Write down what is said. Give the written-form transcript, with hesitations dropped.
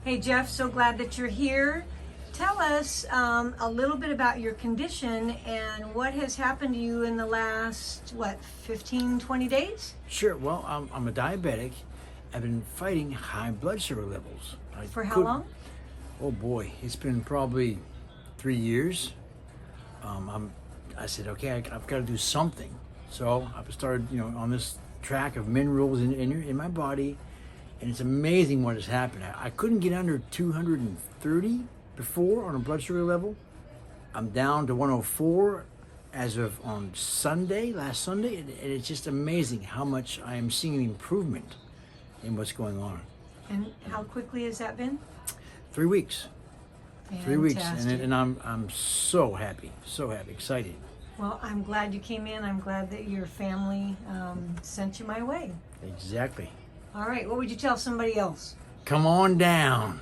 Hey Jeff, so glad that you're here. Tell us a little bit about your condition and what has happened to you in the last, 15, 20 days? Sure. Well, I'm a diabetic. I've been fighting high blood sugar levels. For how long? Oh boy, it's been probably 3 years. I said, okay, I've got to do something. So I started, on this track of minerals in my body, and it's amazing what has happened. I couldn't get under 230 before on a blood sugar level. I'm down to 104 as of on last Sunday, and it's just amazing how much I am seeing an improvement in what's going on. And how quickly has that been? 3 weeks. 3 weeks, Fantastic. and I'm so happy, excited. Well, I'm glad you came in. I'm glad that your family sent you my way. Exactly. All right, what would you tell somebody else? Come on down.